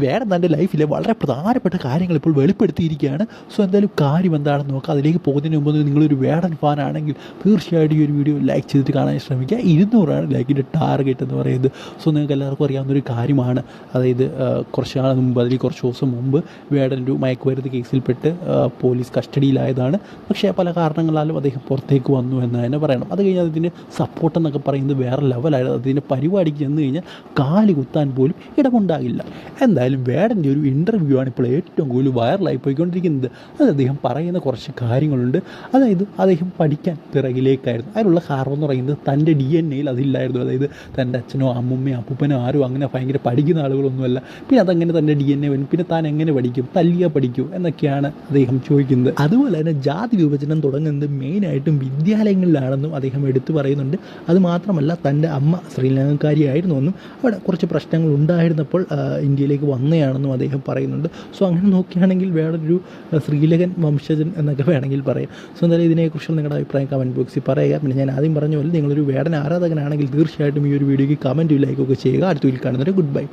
വേറെ തൻ്റെ ലൈഫിലെ വളരെ പ്രധാനപ്പെട്ട കാര്യങ്ങൾ ഇപ്പോൾ വെളിപ്പെടുത്തിയിരിക്കുകയാണ്. സോ എന്തായാലും കാര്യം എന്താണെന്ന് നോക്കാം. അതിലേക്ക് പോകുന്നതിന് മുമ്പ് നിങ്ങളൊരു വേടൻ ഫാനാണെങ്കിൽ തീർച്ചയായിട്ടും ഈ ഒരു വീഡിയോ ലൈക്ക് ചെയ്തിട്ട് കാണാൻ ശ്രമിക്കുക. 200 ലൈക്കിൻ്റെ ടാർഗറ്റ് എന്ന് പറയുന്നത്. സോ നിങ്ങൾക്ക് എല്ലാവർക്കും അറിയാവുന്നൊരു കാര്യമാണ്. അതായത് കുറച്ച് നാൾ മുമ്പ്, അതിൽ കുറച്ച് ദിവസം മുമ്പ് വേടൻ ഒരു മയക്കുമരുന്ന് കേസിൽപ്പെട്ട് പോലീസ് കസ്റ്റഡിയിലായതാണ്. പക്ഷേ പല കാരണങ്ങളാലും അദ്ദേഹം പുറത്തേക്ക് വന്നു എന്ന് തന്നെ പറയണം. അത് കഴിഞ്ഞാൽ അതിന് സപ്പോർട്ടെന്നൊക്കെ പറയുന്നത് വേറെ ലെവലായിരുന്നു. അതിൻ്റെ പരിപാടിക്ക് ചെന്ന് കഴിഞ്ഞാൽ കാല് കുത്താൻ പോലും ഇടമുണ്ടാകില്ല. എന്തായാലും വേടൻ്റെ ഒരു ഇൻ്റർവ്യൂ ആണ് ഇപ്പോൾ ഏറ്റവും കൂടുതൽ വൈറലായി പോയിക്കൊണ്ടിരിക്കുന്നത്. അത് അദ്ദേഹം പറയുന്ന കുറച്ച് കാര്യങ്ങളുണ്ട്. അതായത് അദ്ദേഹം പഠിക്കാൻ പിറകിലേക്കായിരുന്നു. അതിനുള്ള കാരണം എന്ന് പറയുന്നത് തൻ്റെ DNA-യിൽ അതില്ലായിരുന്നു. അതായത് തൻ്റെ അച്ഛനോ അമ്മൂമ്മയോ അപ്പൂപ്പനോ ആരും അങ്ങനെ ഭയങ്കര പഠിക്കുന്ന ആളുകളൊന്നുമല്ല. പിന്നെ അതങ്ങനെ തൻ്റെ DNA വരും. പിന്നെ താൻ എങ്ങനെ പഠിക്കും, തല്ലിയാൽ പഠിക്കൂ എന്നൊക്കെയാണ് അദ്ദേഹം ചോദിക്കുന്നത്. അതുപോലെ തന്നെ ജാതി വിഭജനം തുടങ്ങുന്നത് മെയിനായിട്ടും വിദ്യാലയങ്ങളിലാണെന്നും അദ്ദേഹം എടുത്തു പറയുന്നുണ്ട്. അതുമാത്രമല്ല തൻ്റെ അമ്മ ശ്രീലങ്കക്കാരിയായിരുന്നു എന്നും അവിടെ കുറച്ച് പ്രശ്നങ്ങൾ ഉണ്ടായിരുന്നപ്പോൾ ഇന്ത്യയിലേക്ക് വന്നതാണെന്നും അദ്ദേഹം പറയുന്നുണ്ട്. സോ അങ്ങനെ നോക്കുകയാണെങ്കിൽ വേറൊരു ശ്രീലങ്കൻ വംശജൻ എന്നൊക്കെ വേണമെങ്കിൽ പറയാം. സോ എന്തായാലും ഇതിനെക്കുറിച്ചുള്ള നിങ്ങളുടെ അഭിപ്രായം കമൻറ്റ് ബോക്സിൽ പറയുക. പിന്നെ ഞാൻ ആദ്യം പറഞ്ഞ പോലെ നിങ്ങളൊരു വേടൻ ആരാധകനാണെങ്കിൽ തീർച്ചയായിട്ടും ഈ ഒരു വീഡിയോയ്ക്ക് കമൻറ്റും ലൈക്കൊക്കെ ചെയ്യുക. അടുത്ത വീഡിയോയിൽ കാണുന്നവരെ ഗുഡ് ബൈ.